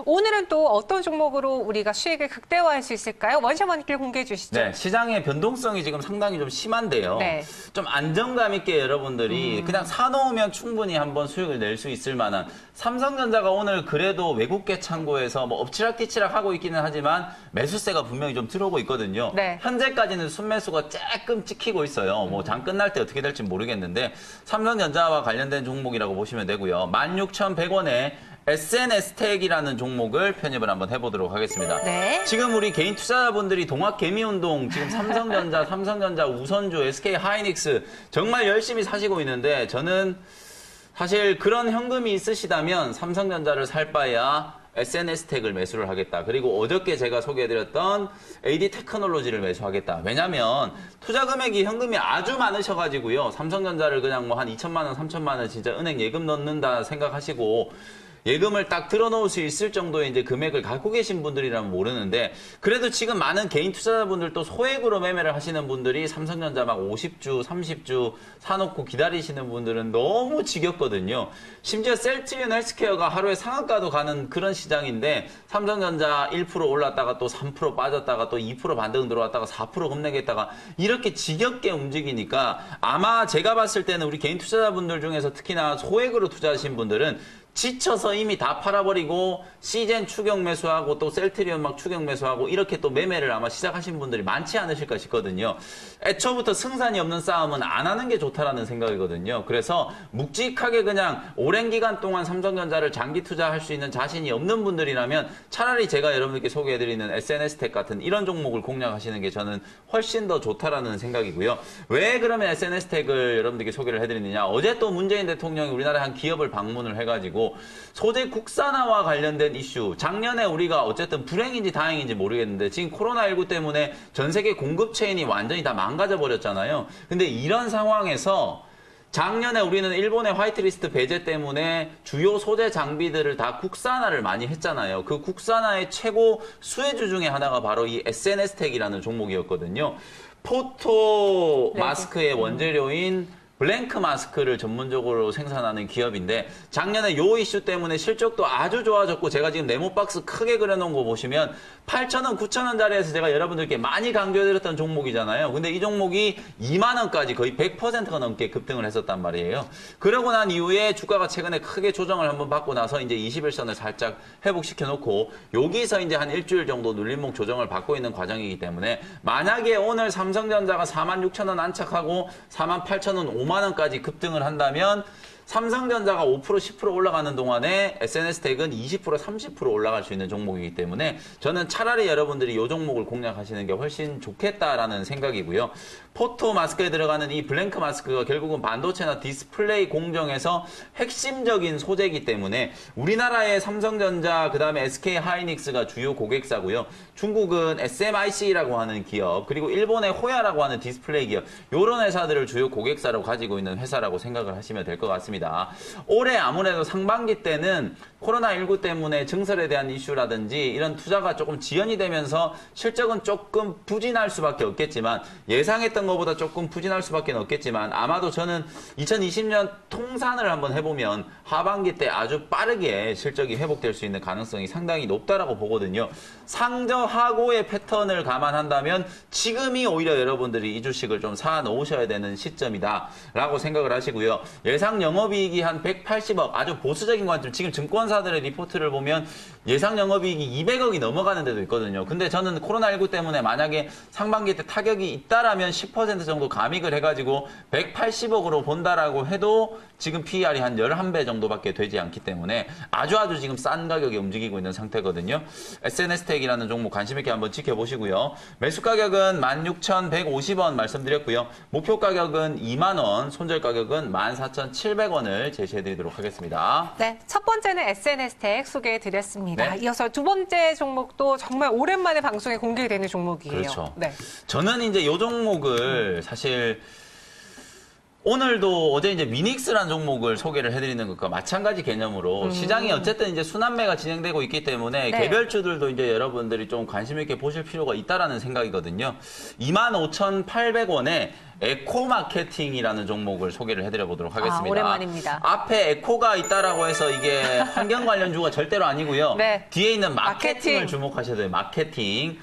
오늘은 또 어떤 종목으로 우리가 수익을 극대화할 수 있을까요? 원샷원길 공개해 주시죠. 네, 시장의 변동성이 지금 상당히 좀 심한데요. 네. 좀 안정감 있게 여러분들이 그냥 사놓으면 충분히 한번 수익을 낼 수 있을 만한 삼성전자가 오늘 그래도 외국계 창고에서 뭐 엎치락뒤치락 하고 있기는 하지만 매수세가 분명히 좀 들어오고 있거든요. 네. 현재까지는 순매수가 조금 찍히고 있어요. 뭐 장 끝날 때 어떻게 될지 모르겠는데 삼성전자와 관련된 종목이라고 보시면 되고요. 16,100원에 SNS텍이라는 종목을 편입을 한번 해보도록 하겠습니다. 네. 지금 우리 개인 투자자분들이 동학개미운동, 지금 삼성전자, 우선주, SK하이닉스 정말 열심히 사시고 있는데 저는 사실 그런 현금이 있으시다면 삼성전자를 살 바에야 SNS텍을 매수를 하겠다. 그리고 어저께 제가 소개해드렸던 AD테크놀로지를 매수하겠다. 왜냐면 투자 금액이 현금이 아주 많으셔가지고요. 삼성전자를 그냥 뭐 한 2천만 원, 3천만 원 진짜 은행 예금 넣는다 생각하시고 예금을 딱 들어놓을 수 있을 정도의 이제 금액을 갖고 계신 분들이라면 모르는데 그래도 지금 많은 개인 투자자분들도 소액으로 매매를 하시는 분들이 삼성전자 막 50주, 30주 사놓고 기다리시는 분들은 너무 지겹거든요. 심지어 셀트리온 헬스케어가 하루에 상한가도 가는 그런 시장인데 삼성전자 1% 올랐다가 또 3% 빠졌다가 또 2% 반등 들어왔다가 4% 급락했다가 이렇게 지겹게 움직이니까 아마 제가 봤을 때는 우리 개인 투자자분들 중에서 특히나 소액으로 투자하신 분들은 지쳐서 이미 다 팔아버리고 시젠 추격 매수하고 또 셀트리온 막 추격 매수하고 이렇게 또 매매를 아마 시작하신 분들이 많지 않으실까 싶거든요. 애초부터 승산이 없는 싸움은 안 하는 게 좋다라는 생각이거든요. 그래서 묵직하게 그냥 오랜 기간 동안 삼성전자를 장기 투자할 수 있는 자신이 없는 분들이라면 차라리 제가 여러분들께 소개해드리는 SNS텍 같은 이런 종목을 공략하시는 게 저는 훨씬 더 좋다라는 생각이고요. 왜 그러면 SNS텍을 여러분들께 소개를 해드리느냐. 어제 또 문재인 대통령이 우리나라의 한 기업을 방문을 해가지고 소재 국산화와 관련된 이슈, 작년에 우리가 어쨌든 불행인지 다행인지 모르겠는데 지금 코로나19 때문에 전 세계 공급 체인이 완전히 다 망가져 버렸잖아요. 근데 이런 상황에서 작년에 우리는 일본의 화이트리스트 배제 때문에 주요 소재 장비들을 다 국산화를 많이 했잖아요. 그 국산화의 최고 수혜주 중에 하나가 바로 이 SNS텍이라는 종목이었거든요. 포토 마스크의 원재료인 블랭크 마스크를 전문적으로 생산하는 기업인데 작년에 요 이슈 때문에 실적도 아주 좋아졌고 제가 지금 네모박스 크게 그려놓은 거 보시면 8,000원, 9,000원짜리에서 제가 여러분들께 많이 강조해드렸던 종목이잖아요. 근데 이 종목이 2만 원까지 거의 100%가 넘게 급등을 했었단 말이에요. 그러고 난 이후에 주가가 최근에 크게 조정을 한번 받고 나서 이제 21선을 살짝 회복시켜 놓고 여기서 이제 한 일주일 정도 눌림목 조정을 받고 있는 과정이기 때문에 만약에 오늘 삼성전자가 46,000원 안착하고 48,000원, 5만 원까지 급등을 한다면 삼성전자가 5%, 10% 올라가는 동안에 SNS텍은 20%, 30% 올라갈 수 있는 종목이기 때문에 저는 차라리 여러분들이 이 종목을 공략하시는 게 훨씬 좋겠다라는 생각이고요. 포토 마스크에 들어가는 이 블랭크 마스크가 결국은 반도체나 디스플레이 공정에서 핵심적인 소재이기 때문에 우리나라의 삼성전자, 그 다음에 SK하이닉스가 주요 고객사고요. 중국은 SMIC라고 하는 기업, 그리고 일본의 호야라고 하는 디스플레이 기업, 이런 회사들을 주요 고객사로 가지고 있는 회사라고 생각을 하시면 될 것 같습니다. 올해 아무래도 상반기 때는 코로나19 때문에 증설에 대한 이슈라든지 이런 투자가 조금 지연이 되면서 실적은 조금 부진할 수밖에 없겠지만 예상했던 것보다 조금 부진할 수밖에 없겠지만 아마도 저는 2020년 통산을 한번 해보면 하반기 때 아주 빠르게 실적이 회복될 수 있는 가능성이 상당히 높다라고 보거든요. 상저하고의 패턴을 감안한다면 지금이 오히려 여러분들이 이 주식을 좀 사 놓으셔야 되는 시점이다라고 생각을 하시고요. 예상 영업이익이 한 180억, 아주 보수적인 관점, 지금 증권사들의 리포트를 보면 예상 영업이익이 200억이 넘어가는 데도 있거든요. 근데 저는 코로나19 때문에 만약에 상반기 때 타격이 있다라면 10% 정도 감익을 해가지고 180억으로 본다라고 해도 지금 PER이 한 11배 정도밖에 되지 않기 때문에 아주 지금 싼 가격에 움직이고 있는 상태거든요. SNS텍이라는 종목 관심 있게 한번 지켜보시고요. 매수 가격은 16,150원 말씀드렸고요. 목표 가격은 2만 원, 손절 가격은 14,700원을 제시해드리도록 하겠습니다. 네, 첫 번째는 SNS텍 소개해드렸습니다. 네. 이어서 두 번째 종목도 정말 오랜만에 방송에 공개되는 종목이에요. 그렇죠. 네. 저는 이제 이 종목을 사실 오늘도 어제 이제 미닉스라는 종목을 소개를 해드리는 것과 마찬가지 개념으로 시장이 어쨌든 이제 순환매가 진행되고 있기 때문에 네. 개별주들도 이제 여러분들이 좀 관심 있게 보실 필요가 있다라는 생각이거든요. 25,800원에 에코마케팅이라는 종목을 소개를 해드려 보도록 하겠습니다. 오랜만입니다. 앞에 에코가 있다라고 해서 이게 환경 관련주가 절대로 아니고요. 네. 뒤에 있는 마케팅을 마케팅. 주목하셔야 돼요. 마케팅.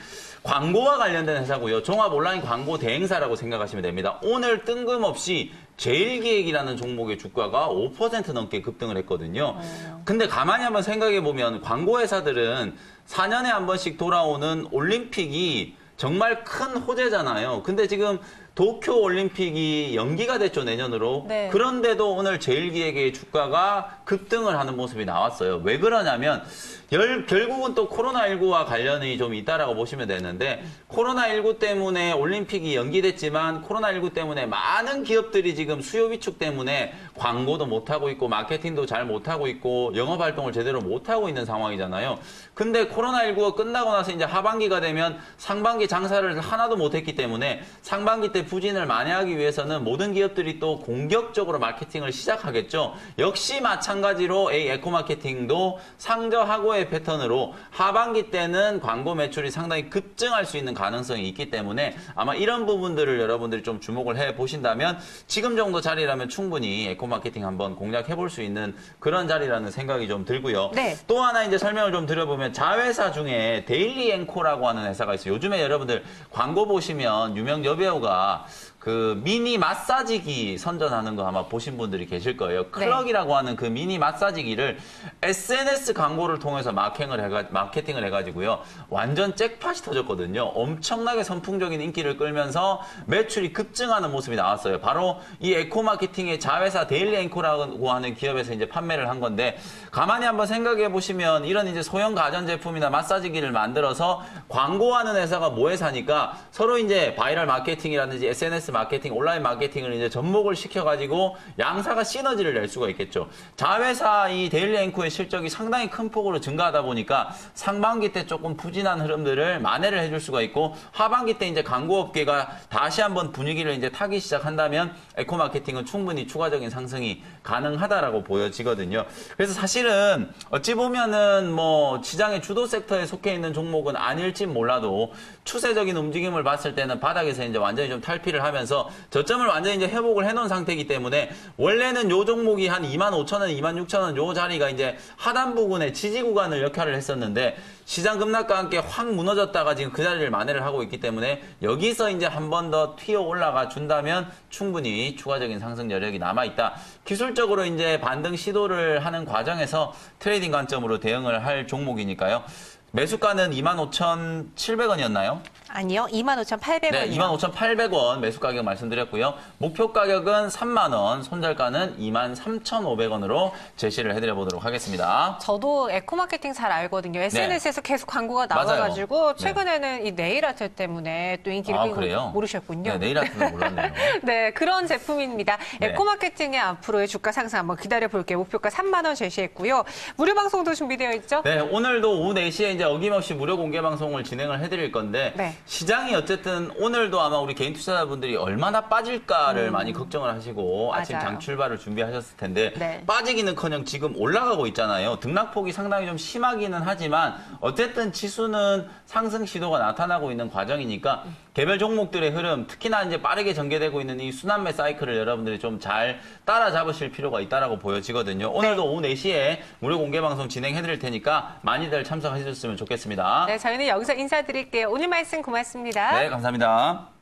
광고와 관련된 회사고요. 종합 온라인 광고 대행사라고 생각하시면 됩니다. 오늘 뜬금없이 제일기획이라는 종목의 주가가 5% 넘게 급등을 했거든요. 근데 가만히 한번 생각해 보면 광고 회사들은 4년에 한 번씩 돌아오는 올림픽이 정말 큰 호재잖아요. 근데 지금 도쿄 올림픽이 연기가 됐죠, 내년으로. 네. 그런데도 오늘 제일기획의 주가가 급등을 하는 모습이 나왔어요. 왜 그러냐면 결국은 또 코로나19와 관련이 좀 있다라고 보시면 되는데 코로나19 때문에 올림픽이 연기됐지만 코로나19 때문에 많은 기업들이 지금 수요 위축 때문에 광고도 못하고 있고 마케팅도 잘 못하고 있고 영업활동을 제대로 못하고 있는 상황이잖아요. 근데 코로나19가 끝나고 나서 이제 하반기가 되면 상반기 장사를 하나도 못했기 때문에 상반기 때 부진을 만회하기 위해서는 모든 기업들이 또 공격적으로 마케팅을 시작하겠죠. 역시 마찬가지로 이 에코마케팅도 상저하고의 패턴으로 하반기 때는 광고 매출이 상당히 급증할 수 있는 가능성이 있기 때문에 아마 이런 부분들을 여러분들이 좀 주목을 해 보신다면 지금 정도 자리라면 충분히 에코마케팅 한번 공략해 볼 수 있는 그런 자리라는 생각이 좀 들고요. 네. 또 하나 이제 설명을 좀 드려보면 자회사 중에 데일리 앵코라고 하는 회사가 있어요. 요즘에 여러분들 광고 보시면 유명 여배우가 그 미니 마사지기 선전하는 거 아마 보신 분들이 계실 거예요. 클럭이라고 하는 그 미니 마사지기를 SNS 광고를 통해서 마케팅을 해가지고요. 완전 잭팟이 터졌거든요. 엄청나게 선풍적인 인기를 끌면서 매출이 급증하는 모습이 나왔어요. 바로 이 에코마케팅의 자회사 데일리 앵코라고 하는 기업에서 이제 판매를 한 건데 가만히 한번 생각해 보시면 이런 이제 소형 가전제품이나 마사지기를 만들어서 광고하는 회사가 모회사니까 서로 이제 바이럴 마케팅이라든지 SNS 마케팅, 온라인 마케팅을 이제 접목을 시켜가지고 양사가 시너지를 낼 수가 있겠죠. 자회사 이 데일리 앵코의 실적이 상당히 큰 폭으로 증가하다 보니까 상반기 때 조금 부진한 흐름들을 만회를 해줄 수가 있고 하반기 때 이제 광고업계가 다시 한번 분위기를 이제 타기 시작한다면 에코 마케팅은 충분히 추가적인 상승이 가능하다라고 보여지거든요. 그래서 사실은 어찌 보면은 뭐 시장의 주도 섹터에 속해 있는 종목은 아닐지 몰라도 추세적인 움직임을 봤을 때는 바닥에서 이제 완전히 좀 탈피를 하면서 저점을 완전히 이제 회복을 해놓은 상태이기 때문에 원래는 요 종목이 한 25,000원, 26,000원 요 자리가 이제 하단 부근의 지지 구간을 역할을 했었는데 시장 급락과 함께 확 무너졌다가 지금 그 자리를 만회를 하고 있기 때문에 여기서 이제 한 번 더 튀어 올라가 준다면 충분히 추가적인 상승 여력이 남아있다. 기술적으로 이제 반등 시도를 하는 과정에서 트레이딩 관점으로 대응을 할 종목이니까요. 매수가는 25,700원이었나요? 아니요, 25,800원이요. 네, 25,800원 매수 가격 말씀드렸고요. 목표 가격은 3만 원, 손절가는 23,500원으로 제시를 해드려 보도록 하겠습니다. 저도 에코마케팅 잘 알거든요. SNS에서 계속 광고가 맞아요. 나와가지고 네. 최근에는 이 네일 아트 때문에 또 인기를 끌고 그래요? 모르셨군요. 네, 네일 아트는 몰랐네요. 네, 그런 제품입니다. 네. 에코마케팅의 앞으로의 주가 상승 한번 기다려볼게요. 목표가 3만 원 제시했고요. 무료 방송도 준비되어 있죠? 네, 오늘도 오후 4시에 이제 어김없이 무료 공개 방송을 진행을 해드릴 건데 네. 시장이 어쨌든 오늘도 아마 우리 개인 투자자분들이 얼마나 빠질까를 많이 걱정을 하시고 아침 맞아요. 장 출발을 준비하셨을 텐데 네. 빠지기는커녕 지금 올라가고 있잖아요. 등락폭이 상당히 좀 심하기는 하지만 어쨌든 지수는 상승 시도가 나타나고 있는 과정이니까 개별 종목들의 흐름, 특히나 이제 빠르게 전개되고 있는 이 순환매 사이클을 여러분들이 좀 잘 따라잡으실 필요가 있다라고 보여지거든요. 오늘도 오후 4시에 무료 공개 방송 진행해드릴 테니까 많이들 참석하셨으면 좋겠습니다. 네, 저희는 여기서 인사드릴게요. 오늘 말씀 고맙습니다. 네, 감사합니다.